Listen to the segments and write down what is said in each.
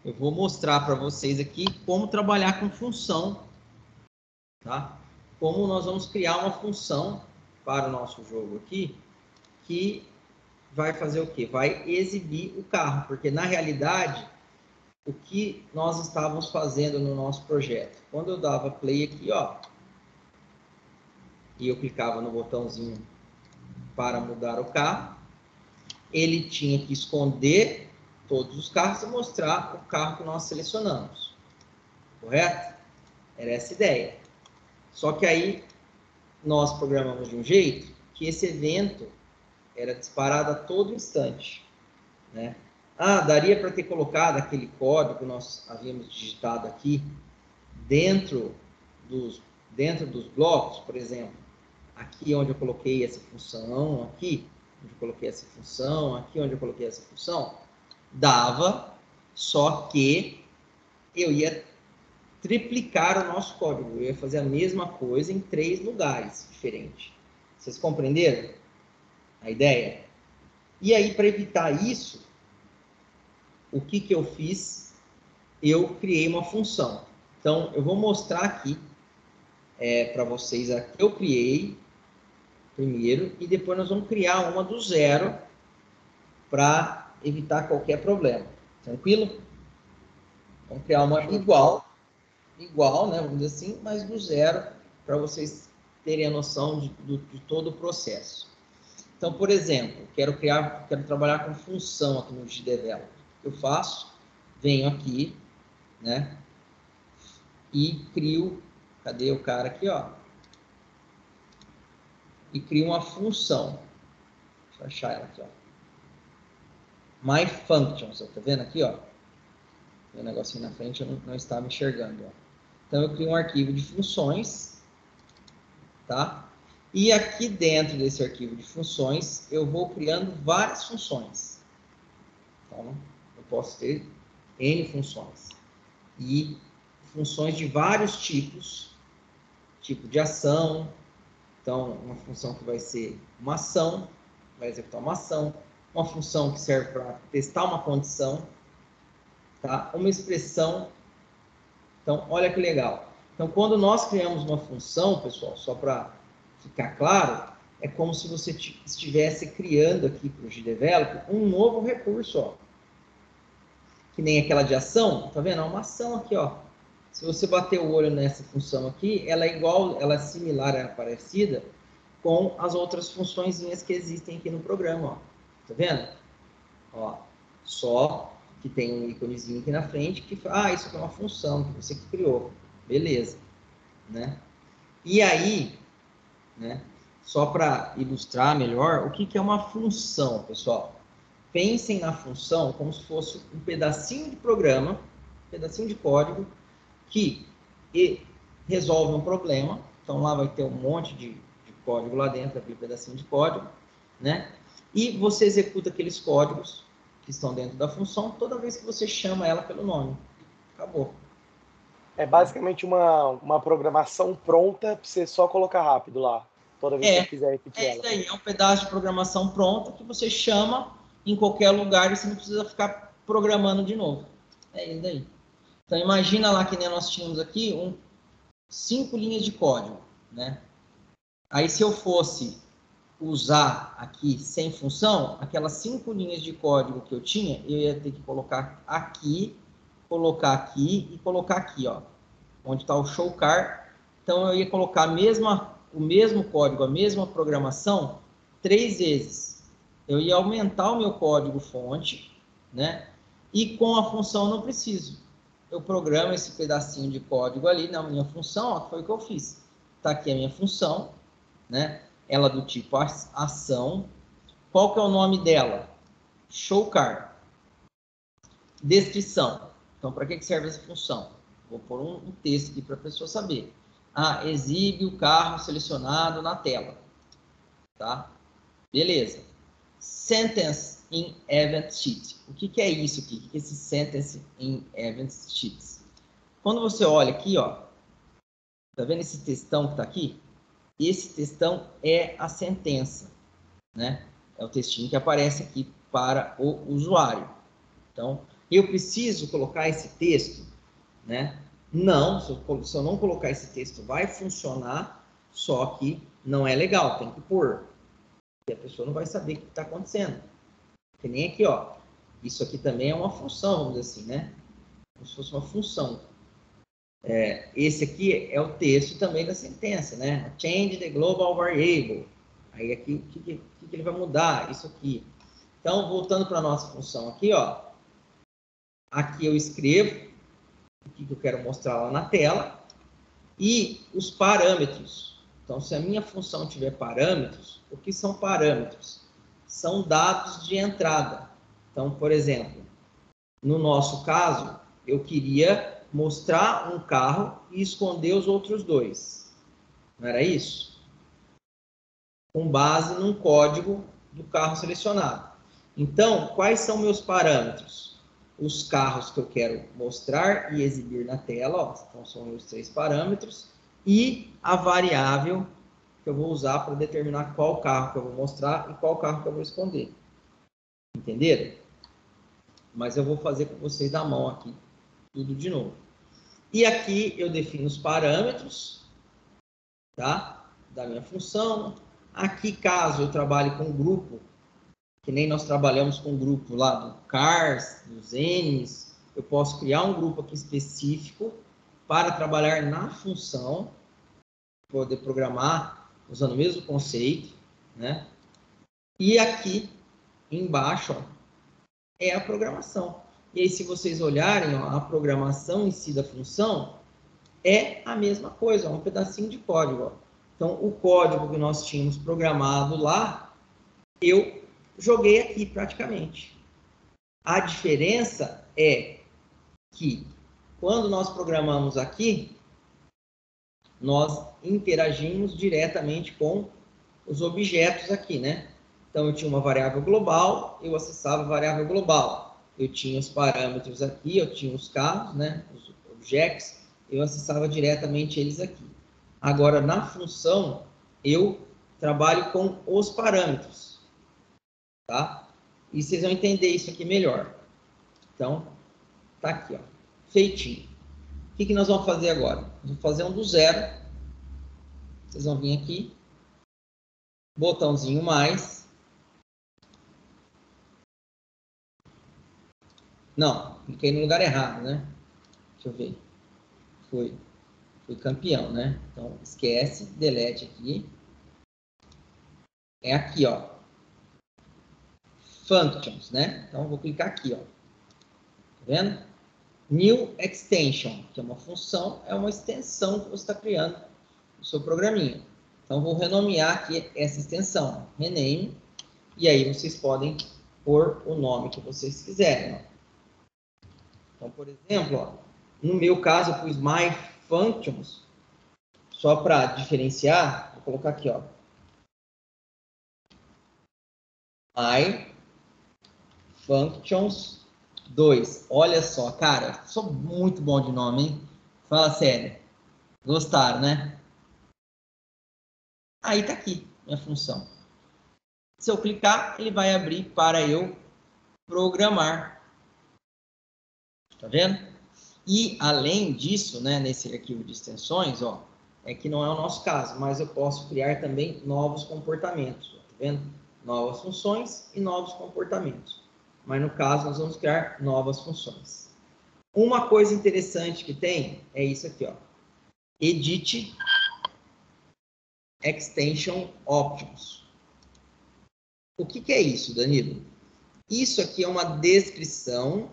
eu vou mostrar para vocês aqui como trabalhar com função, tá? Como nós vamos criar uma função para o nosso jogo aqui, que vai fazer o quê? Vai exibir o carro, porque na realidade, o que nós estávamos fazendo no nosso projeto? Quando eu dava play aqui, ó, e eu clicava no botãozinho para mudar o carro, ele tinha que esconder todos os carros e mostrar o carro que nós selecionamos. Correto? Era essa a ideia. Só que aí nós programamos de um jeito que esse evento era disparado a todo instante, né? Ah, daria para ter colocado aquele código que nós havíamos digitado aqui dentro dos blocos, por exemplo, aqui onde eu coloquei essa função, aqui onde eu coloquei essa função, aqui onde eu coloquei essa função, dava, só que eu ia triplicar o nosso código, eu ia fazer a mesma coisa em 3 lugares diferentes. Vocês compreenderam a ideia? E aí, para evitar isso, o que eu fiz? Eu criei uma função. Então, eu vou mostrar aqui para vocês a que eu criei primeiro, e depois nós vamos criar uma do zero para evitar qualquer problema. Tranquilo? Vamos criar uma igual, né, vamos dizer assim, mas do zero, para vocês terem a noção de todo o processo. Então, por exemplo, quero trabalhar com função aqui no GDevelop. O que eu faço? Venho aqui, né, e crio, cadê o cara aqui, ó? E crio uma função. Deixa eu achar ela aqui, ó. MyFunctions, tá vendo aqui, ó? Tem um negocinho na frente, eu não estava enxergando, ó. Então, eu crio um arquivo de funções, tá? E aqui dentro desse arquivo de funções, eu vou criando várias funções. Então, eu posso ter N funções. E funções de vários tipos, tipo de ação. Então, uma função que vai ser uma ação, vai executar uma ação. Uma função que serve para testar uma condição, tá? Uma expressão. Então, olha que legal. Então, quando nós criamos uma função, pessoal, só para ficar claro, é como se você estivesse criando aqui para o GDevelop um novo recurso, ó. Que nem aquela de ação, tá vendo? É uma ação aqui, ó. Se você bater o olho nessa função aqui, ela é igual, ela é similar, é parecida com as outras funçõezinhas que existem aqui no programa, ó. Tá vendo? Ó, só que tem um íconezinho aqui na frente que fala, isso aqui é uma função que você que criou. Beleza, né? E aí, né, só para ilustrar melhor, o que é uma função, pessoal? Pensem na função como se fosse um pedacinho de programa, um pedacinho de código que resolve um problema. Então, lá vai ter um monte de código lá dentro, aquele pedacinho de código, né? E você executa aqueles códigos que estão dentro da função toda vez que você chama ela pelo nome. Acabou. É basicamente uma programação pronta para você só colocar rápido lá, toda vez que você quiser repetir ela. É isso aí, é um pedaço de programação pronta que você chama em qualquer lugar e você não precisa ficar programando de novo. É isso aí. Então, imagina lá que nem nós tínhamos aqui 5 linhas de código, né? Aí, se eu fosse usar aqui sem função, aquelas 5 linhas de código que eu tinha, eu ia ter que colocar aqui e colocar aqui, ó, onde está o show car. Então, eu ia colocar o mesmo código, a mesma programação, 3 vezes. Eu ia aumentar o meu código fonte, né? E com a função não preciso. Eu programo esse pedacinho de código ali na minha função, ó, foi o que eu fiz. Está aqui a minha função, né? Ela do tipo ação. Qual que é o nome dela? Show car. Descrição. Então, para que serve essa função? Vou pôr um texto aqui para a pessoa saber. Ah, exibe o carro selecionado na tela. Tá? Beleza. Sentence in Event Sheet. O que é isso aqui? O que é esse Sentence in Event Sheets? Quando você olha aqui, ó, tá vendo esse textão que está aqui? Esse textão é a sentença, né? É o textinho que aparece aqui para o usuário. Então, eu preciso colocar esse texto, né? Não, se eu não colocar esse texto, vai funcionar, só que não é legal, tem que pôr. E a pessoa não vai saber o que está acontecendo. Que nem aqui, ó. Isso aqui também é uma função, vamos dizer assim, né? Como se fosse uma função. Esse aqui é o texto também da sentença, né? Change the global variable. Aí aqui, o que ele vai mudar? Isso aqui. Então, voltando para a nossa função aqui, ó. Aqui eu escrevo o que eu quero mostrar lá na tela e os parâmetros. Então, se a minha função tiver parâmetros, o que são parâmetros? São dados de entrada. Então, por exemplo, no nosso caso, eu queria mostrar um carro e esconder os outros dois. Não era isso? Com base num código do carro selecionado. Então, quais são meus parâmetros? Os carros que eu quero mostrar e exibir na tela, ó, então são os 3 parâmetros, e a variável que eu vou usar para determinar qual carro que eu vou mostrar e qual carro que eu vou esconder. Entenderam? Mas eu vou fazer com vocês na mão aqui, tudo de novo. E aqui eu defino os parâmetros, tá? Da minha função. Aqui, caso eu trabalhe com grupo, que nem nós trabalhamos com o grupo lá do CARS, dos N's, eu posso criar um grupo aqui específico para trabalhar na função, poder programar usando o mesmo conceito, né? E aqui embaixo, ó, é a programação. E aí, se vocês olharem, ó, a programação em si da função é a mesma coisa, um pedacinho de código. Ó. Então, o código que nós tínhamos programado lá, eu joguei aqui praticamente. A diferença é que quando nós programamos aqui, nós interagimos diretamente com os objetos aqui, né? Então, eu tinha uma variável global, eu acessava a variável global. Eu tinha os parâmetros aqui, eu tinha os carros, né? Os objetos, eu acessava diretamente eles aqui. Agora, na função, eu trabalho com os parâmetros, tá? E vocês vão entender isso aqui melhor. Então, tá aqui, ó, feitinho. O que nós vamos fazer agora? Nós vamos fazer um do zero. Vocês vão vir aqui, botãozinho mais. Não, cliquei no lugar errado, né? Deixa eu ver. Fui campeão, né? Então, esquece, delete aqui. É aqui, ó. Functions, né? Então, vou clicar aqui, ó. Tá vendo? New Extension, que é uma função, é uma extensão que você está criando no seu programinha. Então, vou renomear aqui essa extensão. Rename. E aí, vocês podem pôr o nome que vocês quiserem, ó. Então, por exemplo, ó, no meu caso, eu pus My Functions, só para diferenciar, vou colocar aqui, ó. My Functions 2. Olha só, cara, sou muito bom de nome, hein? Fala sério. Gostaram, né? Aí tá aqui, minha função. Se eu clicar, ele vai abrir para eu programar. Tá vendo? E, além disso, né, nesse arquivo de extensões, ó, é que não é o nosso caso, mas eu posso criar também novos comportamentos. Ó, tá vendo? Novas funções e novos comportamentos. Mas, no caso, nós vamos criar novas funções. Uma coisa interessante que tem é isso aqui, ó. Edit Extension Options. O que é isso, Danilo? Isso aqui é uma descrição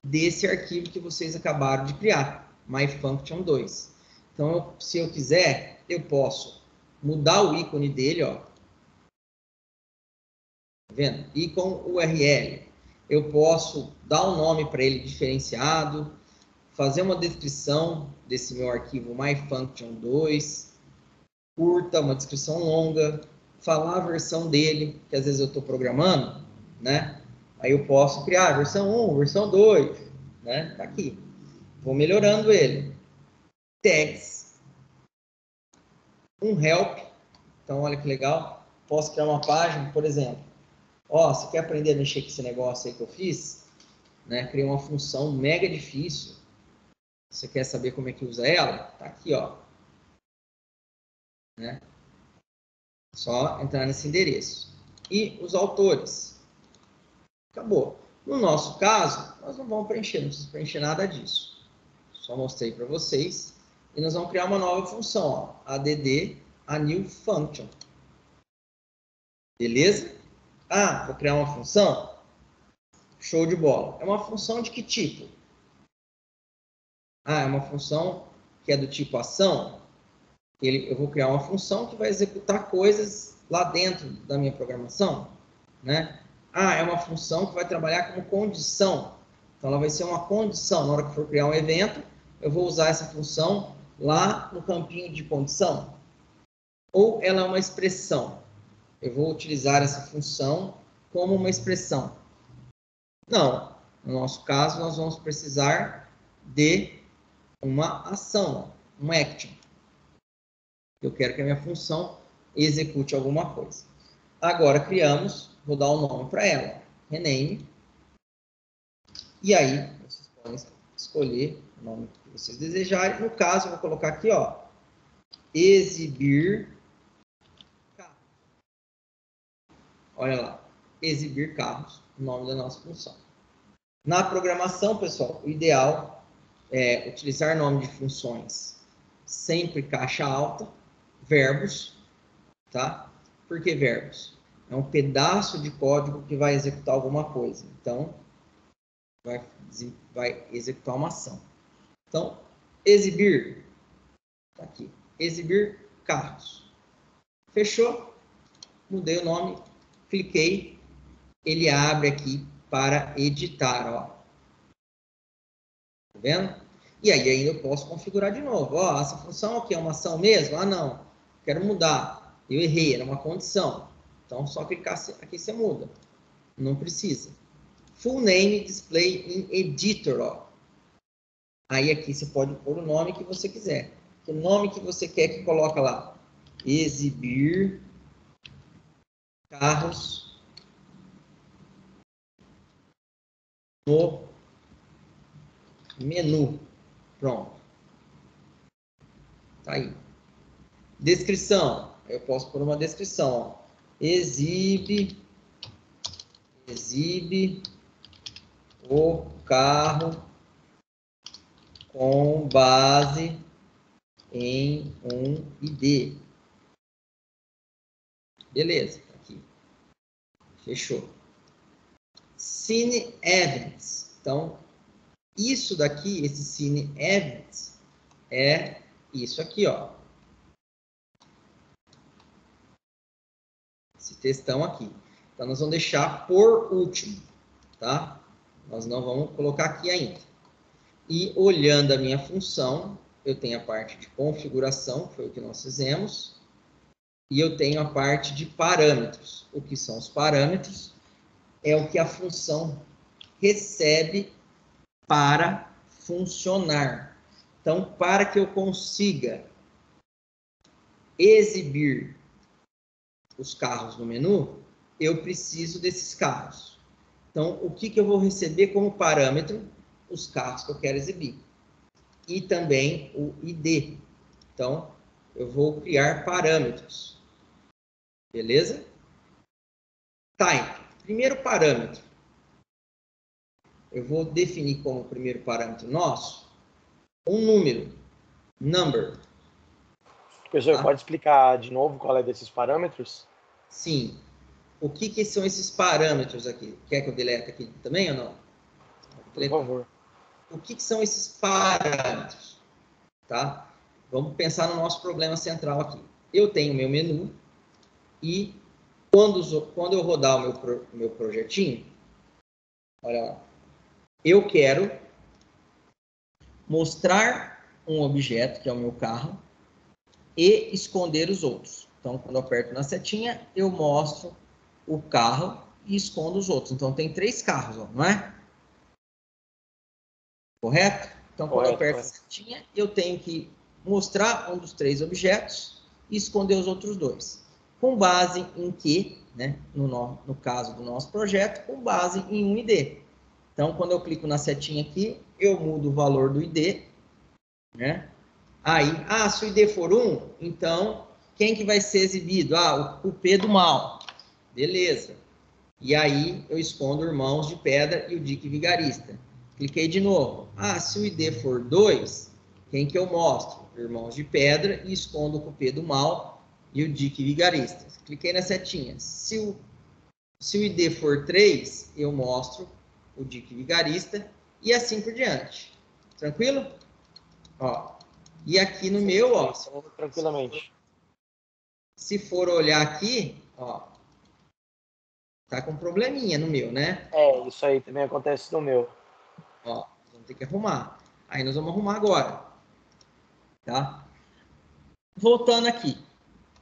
desse arquivo que vocês acabaram de criar, MyFunction 2. Então, se eu quiser, eu posso mudar o ícone dele, ó. Tá vendo? Ícone URL. Eu posso dar um nome para ele diferenciado, fazer uma descrição desse meu arquivo MyFunction 2, curta, uma descrição longa, falar a versão dele, que às vezes eu estou programando, né? Aí eu posso criar versão 1, versão 2, né? Tá aqui. Vou melhorando ele. Tags. Um help. Então, olha que legal. Posso criar uma página, por exemplo. Ó, você quer aprender a mexer com esse negócio aí que eu fiz? né? Criei uma função mega difícil. Você quer saber como é que usa ela? Tá aqui, ó. Né? Só entrar nesse endereço. E os autores. Acabou. No nosso caso, nós não vamos preencher, não precisa preencher nada disso. Só mostrei para vocês. E nós vamos criar uma nova função, ó, add a new function. Beleza? Ah, vou criar uma função? Show de bola. É uma função de que tipo? Ah, é uma função que é do tipo ação. Eu vou criar uma função que vai executar coisas lá dentro da minha programação, né? Ah, é uma função que vai trabalhar como condição. Então, ela vai ser uma condição. Na hora que for criar um evento, eu vou usar essa função lá no campinho de condição. Ou ela é uma expressão. Eu vou utilizar essa função como uma expressão. Não. No nosso caso, nós vamos precisar de uma ação, um action. Eu quero que a minha função execute alguma coisa. Agora criamos, vou dar um nome para ela, rename. E aí, vocês podem escolher o nome que vocês desejarem. No caso, eu vou colocar aqui, ó, exibir carros. Olha lá, exibir carros, o nome da nossa função. Na programação, pessoal, o ideal é utilizar nome de funções sempre caixa alta, verbos, tá? Por que verbos? É um pedaço de código que vai executar alguma coisa. Então, vai executar uma ação. Então, exibir, tá aqui, exibir carros. Fechou? Mudei o nome, cliquei, ele abre aqui para editar, ó. Tá vendo? E aí ainda eu posso configurar de novo. Ó, essa função aqui é uma ação mesmo? Ah, não. Quero mudar. Eu errei, era uma condição. Então, só clicar aqui você muda. Não precisa. Full name display in editor, ó. Aí aqui você pode pôr o nome que você quiser. O nome que você quer que coloca lá. Exibir carros no menu. Pronto. Tá aí. Descrição. Eu posso pôr uma descrição, ó. Exibe o carro com base em um ID. Beleza, tá aqui. Fechou. Cine Events. Então, isso daqui, esse Cine Events, é isso aqui, ó. Esse textão aqui. Então, nós vamos deixar por último, tá? Nós não vamos colocar aqui ainda. E olhando a minha função, eu tenho a parte de configuração, que foi o que nós fizemos, e eu tenho a parte de parâmetros. O que são os parâmetros? É o que a função recebe para funcionar. Então, para que eu consiga exibir os carros no menu, eu preciso desses carros. Então, o que eu vou receber como parâmetro? Os carros que eu quero exibir. E também o ID. Então, eu vou criar parâmetros. Beleza? Type. Primeiro parâmetro. Eu vou definir como primeiro parâmetro nosso um número. Number. Professor, pode explicar de novo qual é desses parâmetros? Sim. O que são esses parâmetros aqui? Quer que eu delete aqui também ou não? Por favor. O que são esses parâmetros? Tá? Vamos pensar no nosso problema central aqui. Eu tenho meu menu e quando eu rodar o meu projetinho, olha lá, eu quero mostrar um objeto, que é o meu carro, e esconder os outros. Então, quando eu aperto na setinha, eu mostro o carro e escondo os outros. Então, tem 3 carros, ó, não é? Correto? Então, quando eu aperto a setinha, eu tenho que mostrar um dos 3 objetos e esconder os outros 2. Com base em que, né, no caso do nosso projeto, com base em um ID. Então, quando eu clico na setinha aqui, eu mudo o valor do ID, né? Aí, se o ID for 1, então, quem que vai ser exibido? O P do mal. Beleza. E aí, eu escondo o Irmãos de Pedra e o Dique Vigarista. Cliquei de novo. Se o ID for 2, quem que eu mostro? Irmãos de Pedra e escondo o Cupê do Mal e o Dique Vigarista. Cliquei na setinha. Se o ID for 3, eu mostro o Dique Vigarista e assim por diante. Tranquilo? E aqui no meu, tranquilamente. Se for olhar aqui, tá com um probleminha no meu, né? Isso aí também acontece no meu. Vamos ter que arrumar. Aí nós vamos arrumar agora. Tá? Voltando aqui.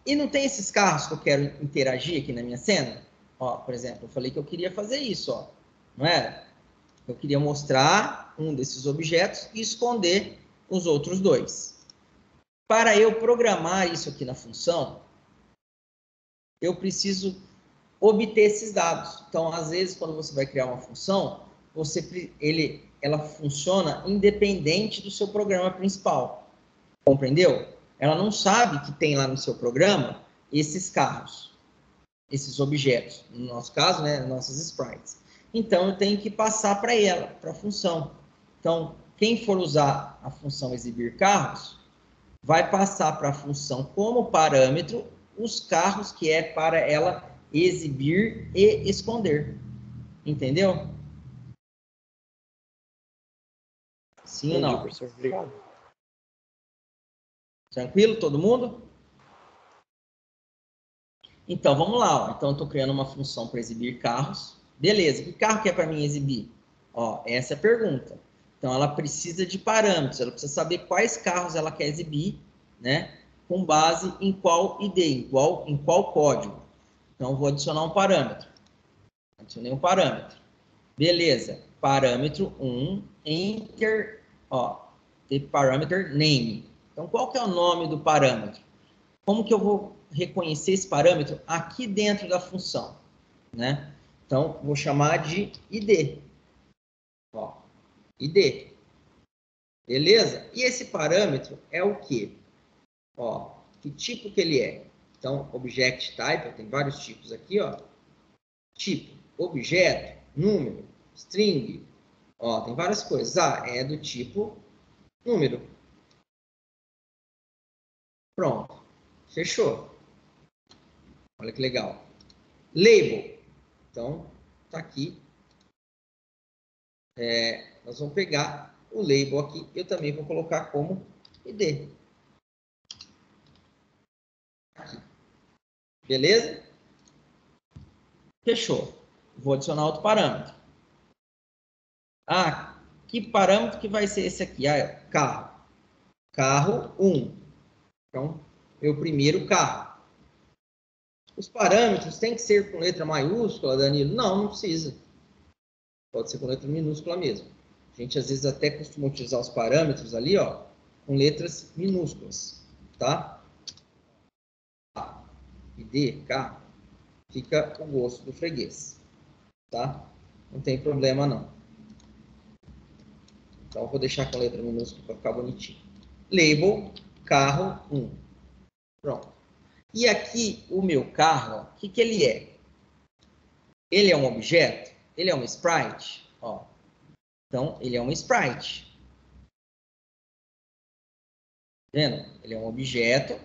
E não tem esses carros que eu quero interagir aqui na minha cena? Por exemplo, eu falei que eu queria fazer isso, não é? Eu queria mostrar um desses objetos e esconder os outros dois. Para eu programar isso aqui na função, eu preciso obter esses dados. Então, às vezes, quando você vai criar uma função, ela funciona independente do seu programa principal. Compreendeu? Ela não sabe que tem lá no seu programa esses carros, esses objetos. No nosso caso, né, nossas sprites. Então, eu tenho que passar para ela, para a função. Então, quem for usar a função exibir carros, vai passar para a função como parâmetro os carros que é para ela exibir e esconder. Entendeu? Sim ou não? Professor. Obrigado. Tranquilo, todo mundo? Então, vamos lá. Então, eu estou criando uma função para exibir carros. Beleza, que carro que é para mim exibir? Essa é a pergunta. Então, ela precisa de parâmetros. Ela precisa saber quais carros ela quer exibir, né? Com base em qual ID, em qual código. Então, vou adicionar um parâmetro. Adicionei um parâmetro. Beleza. Parâmetro 1, enter, the parameter name. Então, qual que é o nome do parâmetro? Como que eu vou reconhecer esse parâmetro aqui dentro da função, né? Então, vou chamar de ID. ID. Beleza? E esse parâmetro é o quê? Que tipo que ele é? Então, object type, tem vários tipos aqui, Tipo, objeto, número, string, tem várias coisas. É do tipo número. Pronto. Fechou. Olha que legal. Label. Então, tá aqui. Nós vamos pegar o label aqui. Eu também vou colocar como ID. Aqui. Beleza? Fechou. Vou adicionar outro parâmetro. Que parâmetro que vai ser esse aqui? Carro. Carro 1. Então, meu primeiro carro. Os parâmetros têm que ser com letra maiúscula, Danilo? Não precisa. Pode ser com letra minúscula mesmo. A gente, às vezes, até costuma utilizar os parâmetros ali, com letras minúsculas, tá? ID, K, fica o gosto do freguês, tá? Não tem problema, não. Então, eu vou deixar com letra minúscula para ficar bonitinho. Label, carro 1. Pronto. E aqui, o meu carro, o que ele é? Ele é um objeto? Ele é um sprite? Então, ele é um sprite. Vendo? Ele é um objeto,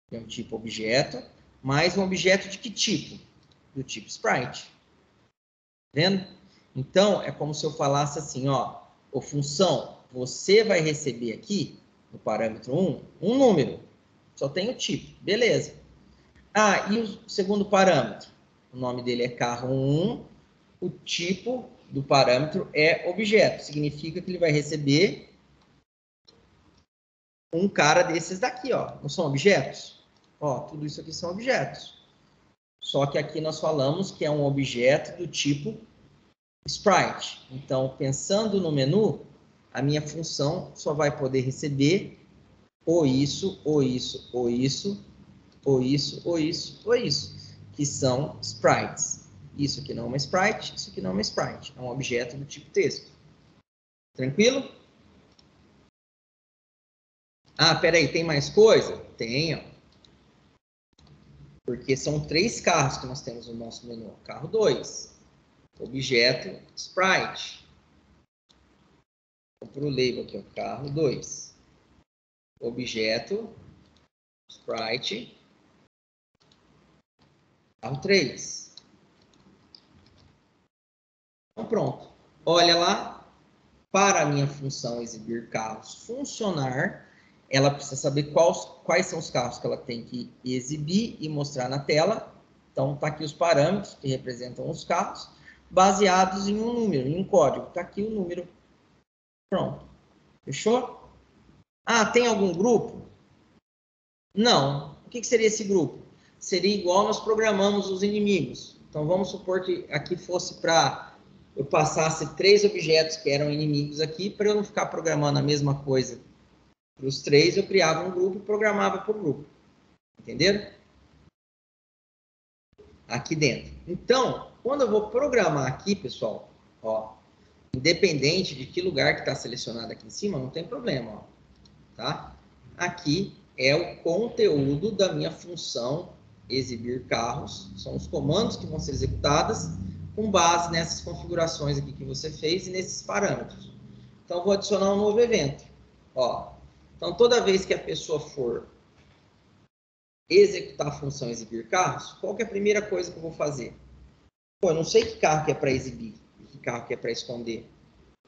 é um tipo objeto, mas um objeto de que tipo? Do tipo sprite. Vendo? Então, é como se eu falasse assim, função, você vai receber aqui, no parâmetro 1, um número. Só tem o tipo. Beleza. E o segundo parâmetro? O nome dele é carro 1, o tipo do parâmetro é objeto. Significa que ele vai receber um cara desses daqui, não são objetos? Tudo isso aqui são objetos. Só que aqui nós falamos que é um objeto do tipo sprite. Então, pensando no menu, a minha função só vai poder receber ou isso, ou isso, ou isso, ou isso, ou isso, ou isso, que são sprites. Isso aqui não é uma sprite, isso aqui não é uma sprite. É um objeto do tipo texto. Tranquilo? Ah, peraí, tem mais coisa? Tem, ó. Porque são 3 carros que nós temos no nosso menu. Carro 2, objeto sprite. Vou para o label aqui, ó, carro 2. Objeto sprite. Carro 3. Então pronto. Olha lá. Para a minha função exibir carros funcionar, ela precisa saber quais são os carros que ela tem que exibir e mostrar na tela. Então, está aqui os parâmetros que representam os carros, baseados em um número, em um código. Está aqui o número. Pronto. Fechou? Ah, tem algum grupo? Não. O que seria esse grupo? Seria igual nós programamos os inimigos. Então, vamos supor que aqui fosse para eu passasse 3 objetos que eram inimigos aqui, para eu não ficar programando a mesma coisa para os 3, eu criava um grupo e programava por grupo. Entenderam? Aqui dentro. Então, quando eu vou programar aqui, pessoal, ó, independente de que lugar que está selecionado aqui em cima, não tem problema, ó, tá? Aqui é o conteúdo da minha função exibir carros, são os comandos que vão ser executados com base nessas configurações aqui que você fez e nesses parâmetros. Então, eu vou adicionar um novo evento. Ó, então, toda vez que a pessoa for executar a função exibir carros, qual que é a primeira coisa que eu vou fazer? Pô, eu não sei que carro que é para exibir e que carro que é para esconder,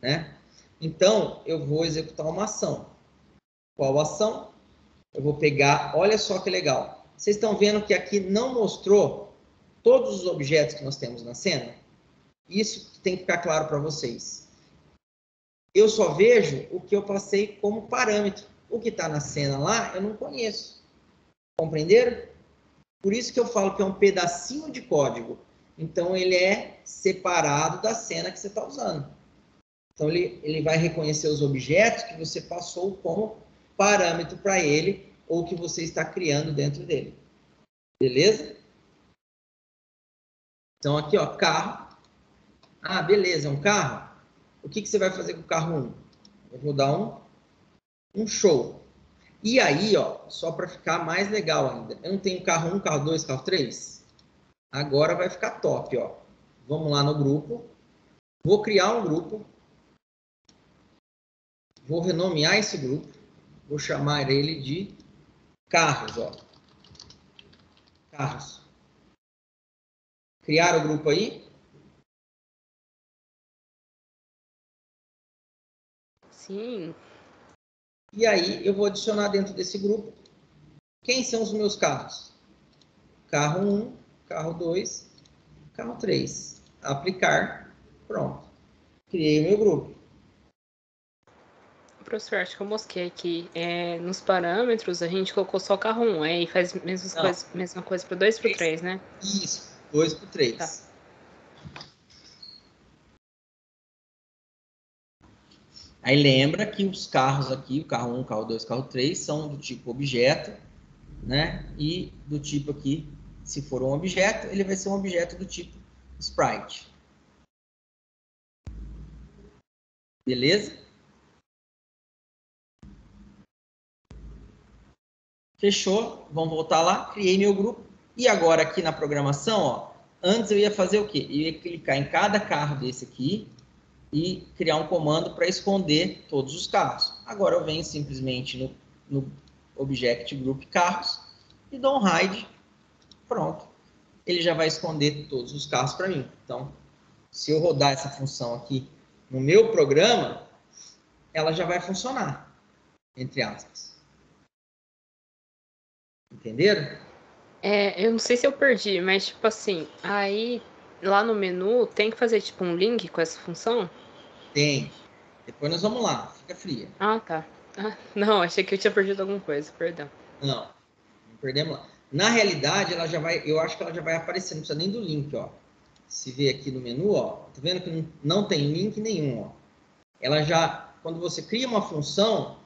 né? Então, eu vou executar uma ação. Qual ação? Eu vou pegar, olha só que legal. Vocês estão vendo que aqui não mostrou todos os objetos que nós temos na cena? Isso tem que ficar claro para vocês. Eu só vejo o que eu passei como parâmetro. O que está na cena lá, eu não conheço. Compreenderam? Por isso que eu falo que é um pedacinho de código. Então, ele é separado da cena que você está usando. Então, ele vai reconhecer os objetos que você passou como parâmetro para ele ou que você está criando dentro dele. Beleza? Então, aqui, ó, carro. Ah, beleza, é um carro. O que você vai fazer com o carro 1? Eu vou dar um show. E aí, ó, só para ficar mais legal ainda, eu não tenho carro 1, carro 2, carro 3? Agora vai ficar top, ó. Vamos lá no grupo. Vou criar um grupo. Vou renomear esse grupo. Vou chamar ele de carros, ó. Carros. Criar o grupo aí? Sim. E aí eu vou adicionar dentro desse grupo quem são os meus carros. Carro 1, carro 2, carro 3. Aplicar. Pronto. Criei o meu grupo. Professor, acho que eu mosquei aqui. Nos parâmetros, a gente colocou só carro 1, aí faz mesma coisa para 2 e para 3, né? Isso, 2 para 3. Tá. Aí lembra que os carros aqui, o carro 1, carro 2, carro 3, são do tipo objeto, né? E do tipo aqui, se for um objeto, ele vai ser um objeto do tipo sprite. Beleza? Fechou? Vamos voltar lá. Criei meu grupo. E agora aqui na programação, ó, antes eu ia fazer o quê? Eu ia clicar em cada carro desse aqui e criar um comando para esconder todos os carros. Agora eu venho simplesmente no Object Group Carros e dou um hide. Pronto. Ele já vai esconder todos os carros para mim. Então, se eu rodar essa função aqui no meu programa, ela já vai funcionar, entre aspas. Entenderam? Eu não sei se eu perdi, mas tipo assim, aí lá no menu tem que fazer tipo um link com essa função? Tem. Depois nós vamos lá, fica fria. Ah, tá. Ah, não, achei que eu tinha perdido alguma coisa, perdão. Não perdemos lá. Na realidade, ela já vai, eu acho que ela já vai aparecer, não precisa nem do link, ó. Se vê aqui no menu, ó, tá vendo que não tem link nenhum, ó. Ela já, quando você cria uma função,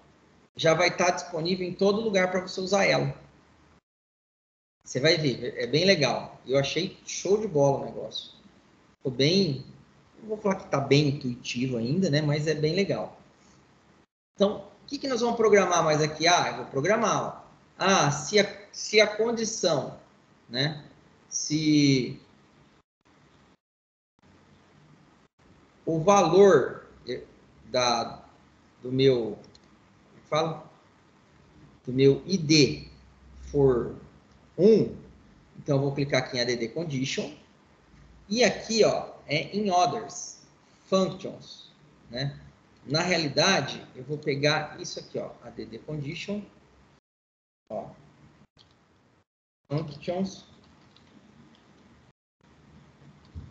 já vai estar disponível em todo lugar para você usar ela. Você vai ver, é bem legal. Eu achei show de bola o negócio. ficou bem, não vou falar que está bem intuitivo ainda, né? Mas é bem legal. Então, o que nós vamos programar mais aqui? Eu vou programar. Ó. Se a condição, né? Se o valor do meu, do meu ID for 1, então eu vou clicar aqui em add condition, e aqui, ó, é em others, functions, né? Na realidade, eu vou pegar isso aqui, ó, add condition, ó, functions,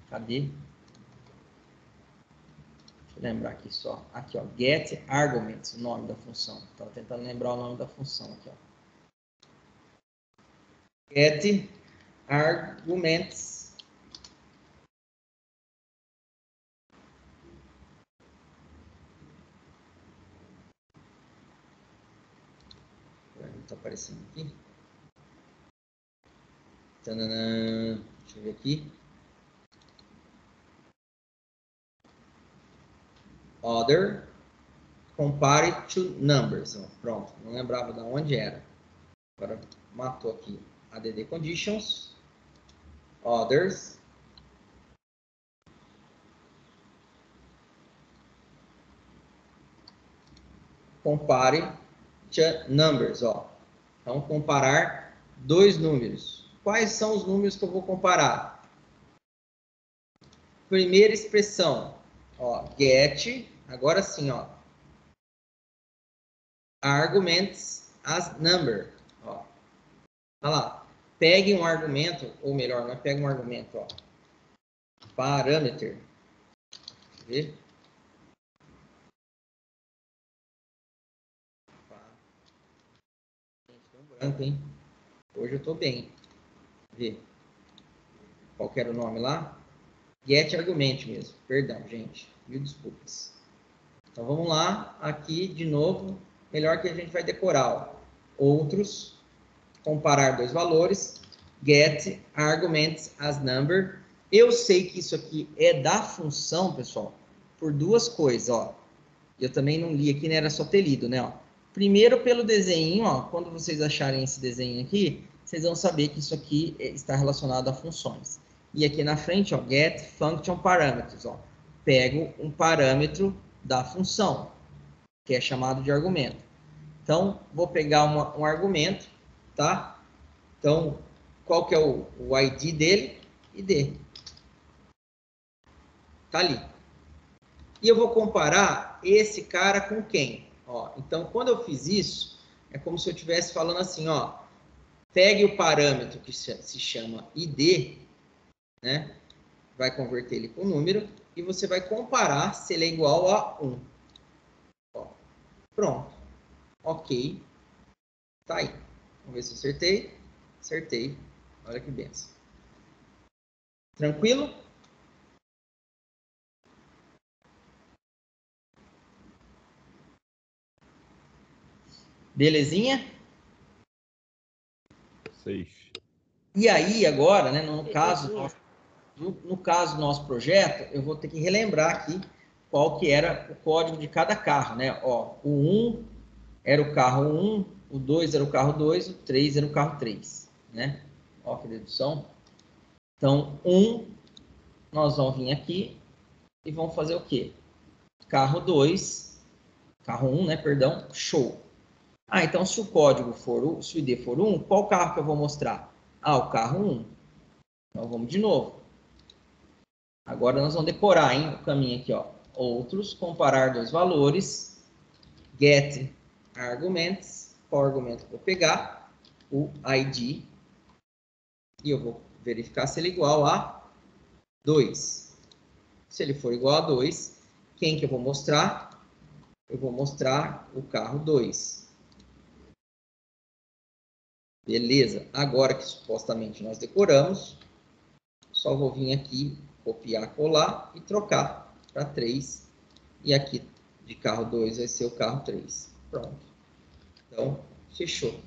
cadê? Deixa eu lembrar aqui só, aqui, ó, get arguments, o nome da função. Estava tentando lembrar o nome da função aqui, ó. Get arguments está aparecendo aqui. Tanana. Deixa eu ver aqui. Other, compare to numbers. Ó, pronto, não lembrava de onde era. Agora matou aqui. Add conditions, others, compare to numbers. Ó. Então, comparar dois números. Quais são os números que eu vou comparar? Primeira expressão, ó, get, agora sim, ó, arguments as number. Ó. Olha lá, pegue um argumento, ou melhor, não é pegue um argumento, ó, parameter. Ver? Branco, hein? Hoje eu tô bem. Vê. Qual que era o nome lá? Get argument mesmo. Perdão, gente. Mil desculpas. Então vamos lá. Aqui de novo. Melhor que a gente vai decorar. Ó. Outros. Comparar dois valores. Get arguments as number. Eu sei que isso aqui é da função, pessoal, por duas coisas, ó. Eu também não li aqui, né? Era só ter lido, né? Ó. Primeiro, pelo desenho, ó. Quando vocês acharem esse desenho aqui, vocês vão saber que isso aqui está relacionado a funções. E aqui na frente, ó, get function parameters, ó. Pego um parâmetro da função, que é chamado de argumento. Então, vou pegar um argumento, tá? Então, qual que é o ID dele? ID. Tá ali. E eu vou comparar esse cara com quem? Ó, então, quando eu fiz isso, é como se eu estivesse falando assim, ó, pegue o parâmetro que se chama ID, né? Vai converter ele com número e você vai comparar se ele é igual a 1. Ó, pronto. Ok. Tá aí. Vamos ver se eu acertei. Acertei. Olha que benção. Tranquilo? Belezinha? Safe. E aí, agora, né, no caso do nosso projeto, eu vou ter que relembrar aqui qual que era o código de cada carro, né? Ó, o 1 era o carro 1, o 2 era o carro 2, o 3 era o carro 3, né? Ó que dedução. Então, 1, nós vamos vir aqui e vamos fazer o quê? Carro 2, carro 1, né, perdão, show. Então se o código for, se o ID for 1, qual carro que eu vou mostrar? O carro 1. Então vamos de novo. Agora nós vamos decorar, hein, o caminho aqui, ó. Outros, comparar dois valores, get arguments, qual argumento eu vou pegar? O ID, e eu vou verificar se ele é igual a 2. Se ele for igual a 2, quem que eu vou mostrar? Eu vou mostrar o carro 2. Beleza. Agora que supostamente nós decoramos, só vou vir aqui, copiar, colar e trocar para 3. E aqui de carro 2 vai ser o carro 3. Pronto. Então, fechou.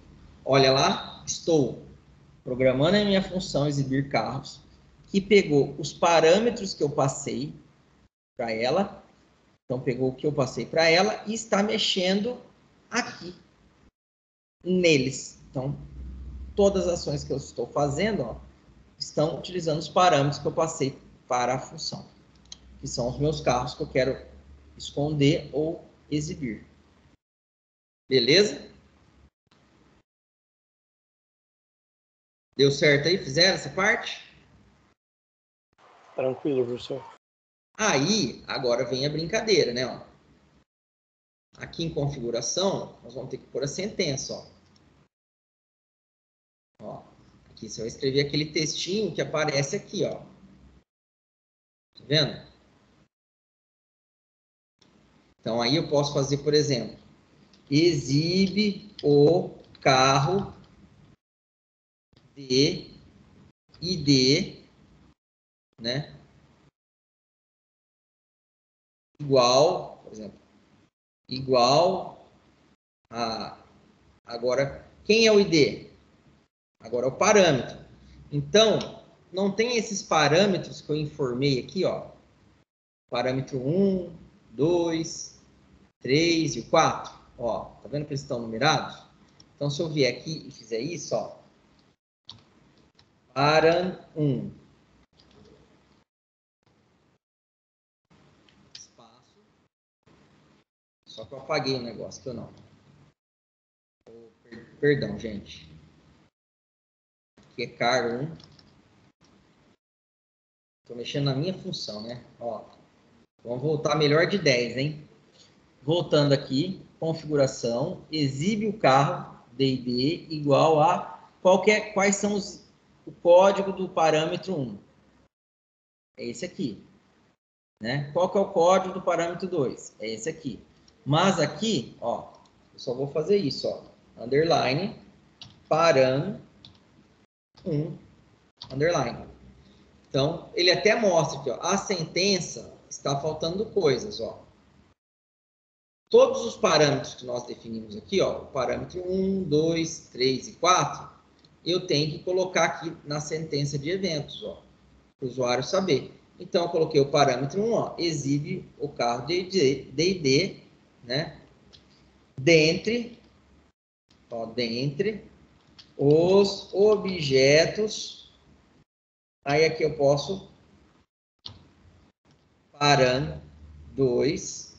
Olha lá, estou programando a minha função exibir carros que pegou os parâmetros que eu passei para ela. Então, pegou o que eu passei para ela e está mexendo aqui neles. Então, todas as ações que eu estou fazendo, ó, estão utilizando os parâmetros que eu passei para a função, que são os meus carros que eu quero esconder ou exibir. Beleza? Deu certo aí? Fizeram essa parte? Tranquilo, professor. Aí, agora vem a brincadeira, né? Ó. Aqui em configuração, nós vamos ter que pôr a sentença, ó. Ó, aqui você vai escrever aquele textinho que aparece aqui, ó. Tá vendo? Então, aí eu posso fazer, por exemplo, exibe o carro de ID, né? Igual, por exemplo, igual a... Agora, quem é o ID? Agora é o parâmetro. Então, não tem esses parâmetros que eu informei aqui, ó. Parâmetro 1, 2, 3 e 4. Ó, tá vendo que eles estão numerados? Então, se eu vier aqui e fizer isso, ó. Param 1. Espaço. Só que eu apaguei o negócio, que eu não. Perdão, gente. Aqui é car 1. Estou mexendo na minha função, né? Ó, vamos voltar melhor de 10, hein? Voltando aqui, configuração, exibe o carro D&D igual a quais são o código do parâmetro 1. É esse aqui. Né? Qual que é o código do parâmetro 2? É esse aqui. Mas aqui, ó, eu só vou fazer isso, ó. Underline, param 1, underline. Então, ele até mostra aqui, ó, a sentença está faltando coisas, ó. Todos os parâmetros que nós definimos aqui, ó, o parâmetro 1, 2, 3 e 4, eu tenho que colocar aqui na sentença de eventos, ó, para o usuário saber. Então, eu coloquei o parâmetro 1, ó, exibe o carro D&D, né, dentre os objetos. Aí aqui eu posso param 2,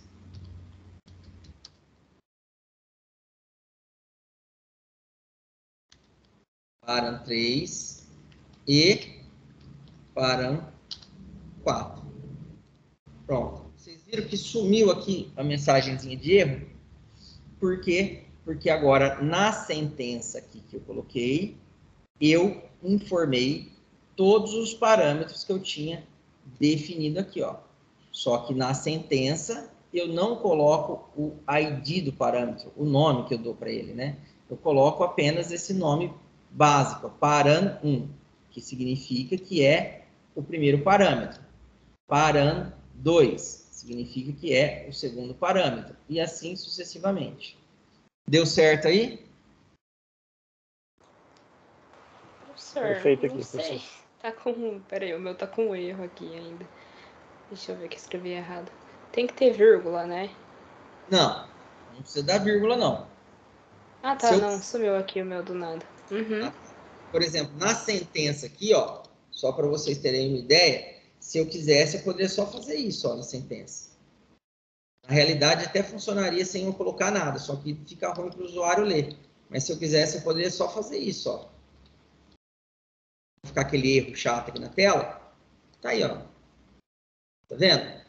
param 3 e param 4. Pronto. Vocês viram que sumiu aqui a mensagenzinha de erro? Por quê? Porque agora, na sentença aqui que eu coloquei, eu informei todos os parâmetros que eu tinha definido aqui, ó. Só que na sentença, eu não coloco o ID do parâmetro, o nome que eu dou para ele, né? Eu coloco apenas esse nome básico, param1, que significa que é o primeiro parâmetro. Param2 significa que é o segundo parâmetro. E assim sucessivamente. Deu certo aí? Professor, Perfeito aqui, não sei. professor. Tá com... Peraí, o meu tá com erro aqui ainda. Deixa eu ver que escrevi errado. Tem que ter vírgula, né? Não, não precisa dar vírgula, não. Ah, tá, não. Sumiu aqui o meu do nada. Uhum. Por exemplo, na sentença aqui, ó, só para vocês terem uma ideia, se eu quisesse, eu poderia só fazer isso, ó, na sentença. Na realidade, até funcionaria sem eu colocar nada, só que fica ruim para o usuário ler. Mas se eu quisesse, eu poderia só fazer isso, ó. Ficar aquele erro chato aqui na tela. Tá aí, ó. Tá vendo?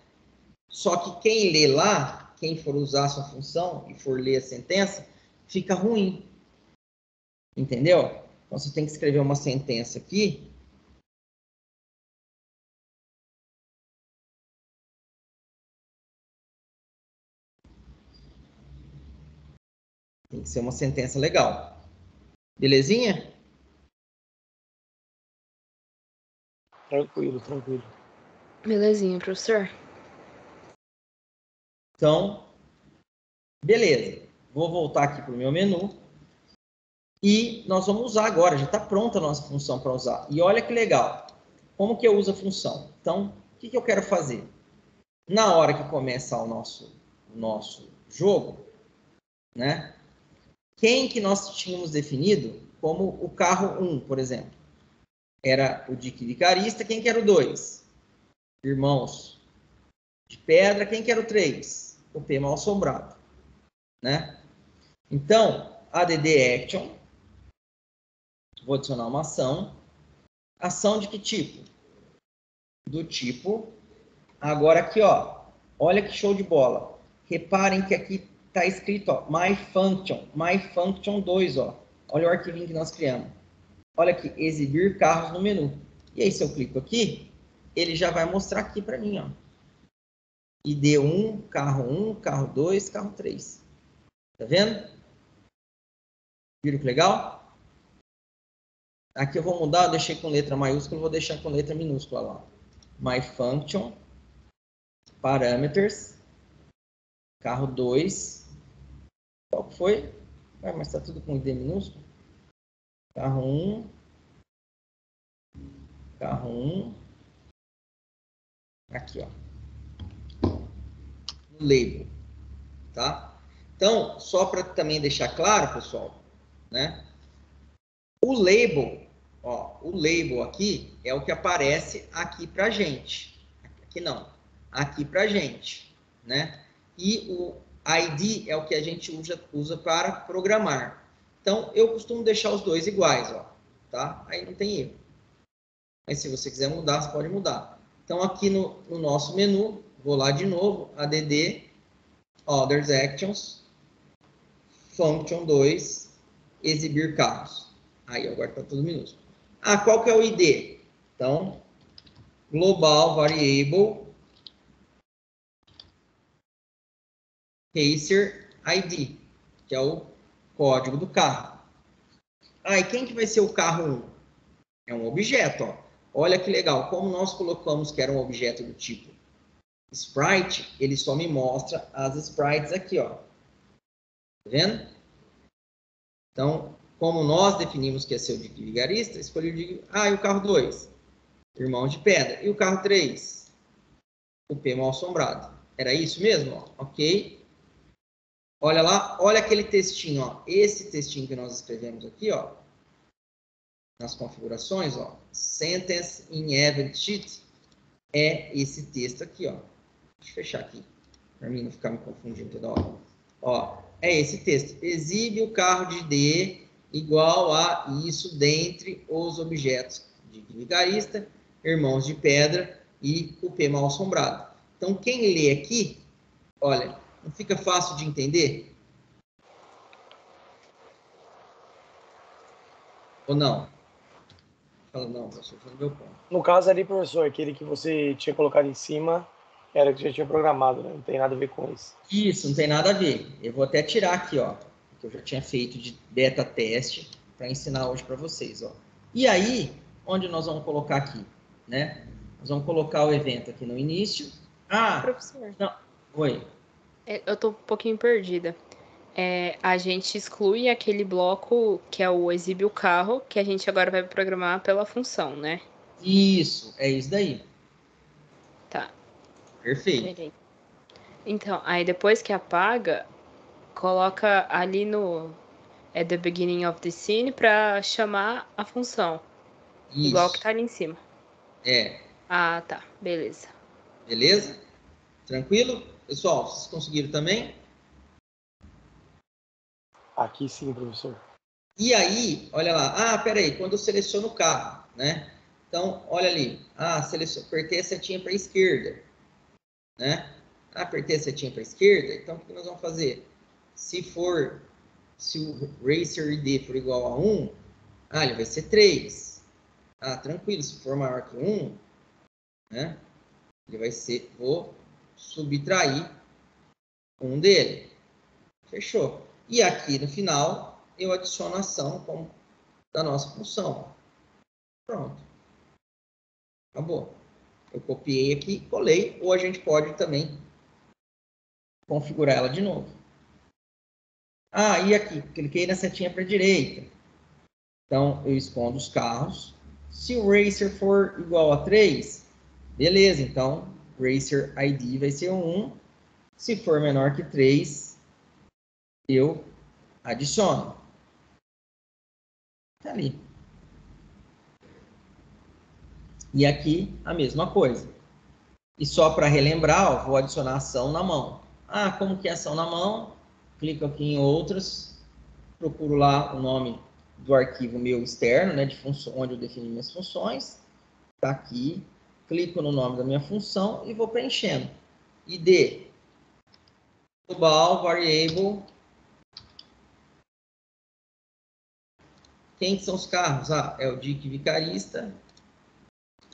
Só que quem lê lá, quem for usar a sua função e for ler a sentença, fica ruim. Entendeu? Então, você tem que escrever uma sentença aqui. Tem que ser uma sentença legal. Belezinha? Tranquilo, tranquilo. Belezinha, professor. Então, beleza. Vou voltar aqui para o meu menu. E nós vamos usar agora. Já está pronta a nossa função para usar. E olha que legal. como que eu uso a função? Então, o que eu quero fazer? Na hora que começar o nosso jogo, né? Quem que nós tínhamos definido como o carro 1, por exemplo? Era o Dick Vigarista. Quem que era o 2? Irmãos de Pedra. Quem que era o 3? O P mal assombrado, né? Então, add action, vou adicionar uma ação. Ação de que tipo? Do tipo, agora aqui, ó, olha que show de bola. Reparem que aqui está escrito, ó, myfunction 2, ó. Olha o arquivinho que nós criamos. Olha aqui, exibir carros no menu. E aí, se eu clico aqui, ele já vai mostrar aqui para mim, ó. ID1, carro 2, carro 3. Tá vendo? Viram que legal? Aqui eu vou mudar, eu deixei com letra maiúscula, eu vou deixar com letra minúscula lá. myfunction, parameters, carro 2. Qual que foi? Mas está tudo com ID minúsculo. Carro 1. Carro 1. Aqui, ó. No label. Tá? Então, só para também deixar claro, pessoal, né? O label, ó, o label aqui é o que aparece aqui pra gente. Aqui não. Aqui pra gente, né? E o ID é o que a gente usa para programar. Então, eu costumo deixar os dois iguais, ó, tá? Aí não tem erro. Mas se você quiser mudar, você pode mudar. Então, aqui no nosso menu, vou lá de novo, add, others actions, function 2, exibir carros. Aí, agora está tudo minúsculo. Ah, qual que é o ID? Então, global variable racer ID, que é o código do carro. Ah, e quem que vai ser o carro 1? É um objeto, ó. Olha que legal, como nós colocamos que era um objeto do tipo sprite, ele só me mostra as sprites aqui, ó. Tá vendo? Então, como nós definimos que é ser o Dick Vigarista, escolhi o Dick... Ah, e o carro 2? Irmão de Pedra. E o carro 3? O P mal assombrado. Era isso mesmo? Ó. Ok. Olha lá, olha aquele textinho, ó. Esse textinho que nós escrevemos aqui, ó. Nas configurações, ó. Sentence in event sheet é esse texto aqui, ó. Deixa eu fechar aqui, para mim não ficar me confundindo toda hora. Ó, é esse texto. Exibe o carro de D igual a isso dentre os objetos de vigarista, irmãos de pedra e o P mal assombrado. Então, quem lê aqui, olha, não fica fácil de entender? Ou não? Fala, não, professor, foi no meu ponto. No caso ali, professor, aquele que você tinha colocado em cima era o que já tinha programado, né? Não tem nada a ver com isso. Isso, não tem nada a ver. Eu vou até tirar aqui, ó, que eu já tinha feito de beta teste para ensinar hoje para vocês, ó. E aí, onde nós vamos colocar aqui, né? Nós vamos colocar o evento aqui no início. Ah, Professor. não. Oi. Eu tô um pouquinho perdida. A gente exclui aquele bloco que é o exibe o carro, que a gente agora vai programar pela função, né? Isso, é isso daí. Tá. Perfeito. Peraí. Então, aí depois que apaga, coloca ali no the beginning of the scene para chamar a função. Isso. Igual que tá ali em cima. É. Ah, tá. Beleza. Beleza? Tranquilo? Pessoal, vocês conseguiram também? Aqui sim, professor. E aí, olha lá, peraí, quando eu seleciono o carro, né? Então, olha ali, apertei a setinha para a esquerda, né? Apertei a setinha para a esquerda, então o que nós vamos fazer? Se o Racer ID for igual a 1, ele vai ser 3. Tranquilo, se for maior que 1, né? Ele vai ser, vou subtrair 1 dele. Fechou. E aqui no final, eu adiciono a ação como da nossa função. Pronto. Acabou. Eu copiei aqui, colei, ou a gente pode também configurar ela de novo. E aqui, cliquei na setinha para a direita. Então, eu escondo os carros, Se o racer for igual a 3, beleza, então racer ID vai ser 1. Se for menor que 3, eu adiciono. Tá ali. E aqui a mesma coisa. E só para relembrar, ó, vou adicionar ação na mão. Ah, como que é ação na mão? Clico aqui em outras, procuro lá o nome do arquivo meu externo, né, de função, onde eu defini minhas funções. Está aqui, clico no nome da minha função e vou preenchendo. ID, global, variable. Quem são os carros? Ah, é o Dick Vicarista,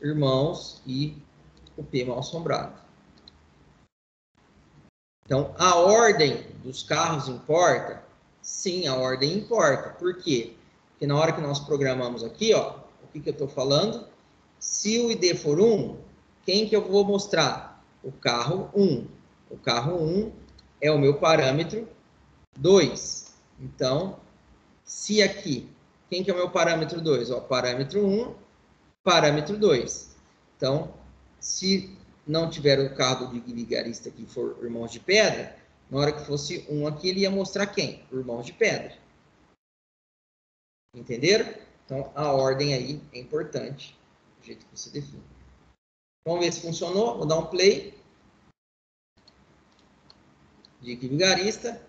irmãos e o P mal assombrado. Então, a ordem dos carros importa? Sim, a ordem importa. Por quê? Porque na hora que nós programamos aqui, ó, o que eu estou falando? Se o ID for 1, quem que eu vou mostrar? O carro 1. O carro 1 é o meu parâmetro 2. Então, se aqui, quem que é o meu parâmetro 2? Ó, parâmetro 1, parâmetro 2. Então, se não tiver o carro do vigarista que for Irmãos de Pedra, na hora que fosse 1 aqui, ele ia mostrar quem? Irmãos de Pedra. Entenderam? Então, a ordem aí é importante, do jeito que você define. Vamos ver se funcionou. Vou dar um play. Dick Vigarista.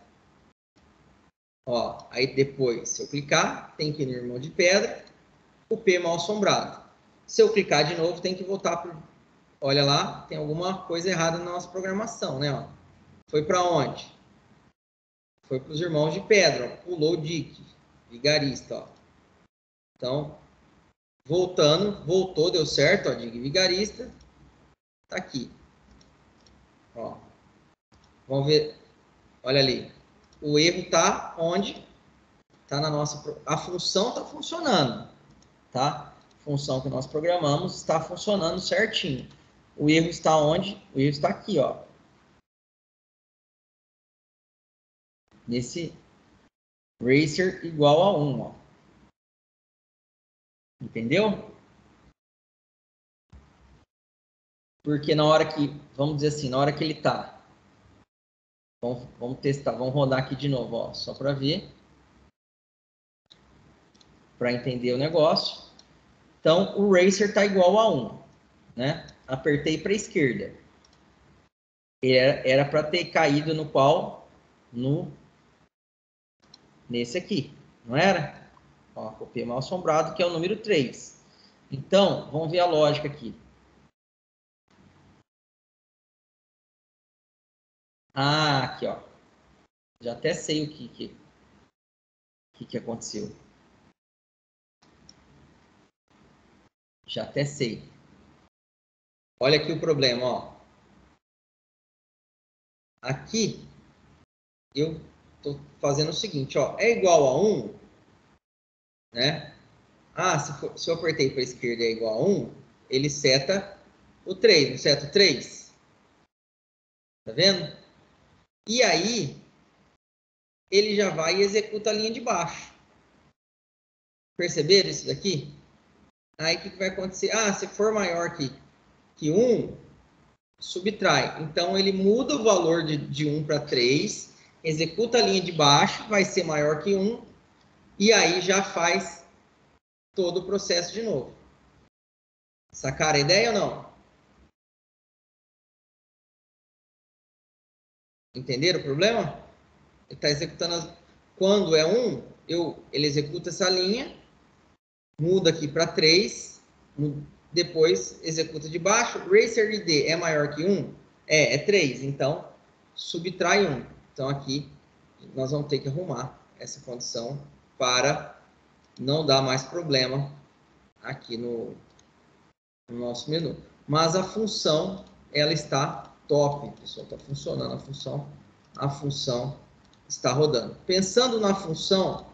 Ó, aí depois, se eu clicar, tem que ir no Irmão de Pedra. O P mal assombrado. Se eu clicar de novo, tem que voltar para... Olha lá, tem alguma coisa errada na nossa programação, né? Ó. Foi para onde? Foi para os Irmãos de Pedra. Ó. Pulou o Dick Vigarista. Ó. Então, voltando, voltou, deu certo. Ó, Dick Vigarista. Tá aqui. Ó. Vamos ver. Olha ali. O erro está onde? Está na nossa... A função está funcionando. Tá? A função que nós programamos está funcionando certinho. O erro está onde? O erro está aqui, ó. Nesse racer igual a 1, ó. Entendeu? Porque na hora que, vamos dizer assim, na hora que ele está... Vamos testar, vamos rodar aqui de novo, ó, só para ver. Para entender o negócio. Então, o racer está igual a 1, né? Apertei para a esquerda. Era para ter caído no qual? Nesse aqui, não era? Ó, copiei mal assombrado, que é o número 3. Então, vamos ver a lógica aqui. Ah, aqui, ó. Já até sei o que aconteceu. Já até sei. Olha aqui o problema, ó. Aqui, eu estou fazendo o seguinte, ó. É igual a 1, né? Ah, se eu apertei para a esquerda é igual a 1, ele seta o 3, não seta o 3? Tá vendo? E aí, ele já vai e executa a linha de baixo. Perceberam isso daqui? Aí o que vai acontecer? Ah, se for maior que 1, subtrai. Então, ele muda o valor de 1 para 3, executa a linha de baixo, vai ser maior que 1, e aí já faz todo o processo de novo. Sacaram a ideia ou não? Entenderam o problema? Ele está executando... Quando é 1, ele executa essa linha, muda aqui para 3, depois executa de baixo. Racer ID é maior que 1? É 3. Então, subtrai 1. Então, aqui, nós vamos ter que arrumar essa condição para não dar mais problema aqui no nosso menu. Mas a função, ela está top, pessoal. Está funcionando a função está rodando. Pensando na função,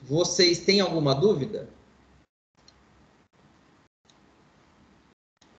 vocês têm alguma dúvida?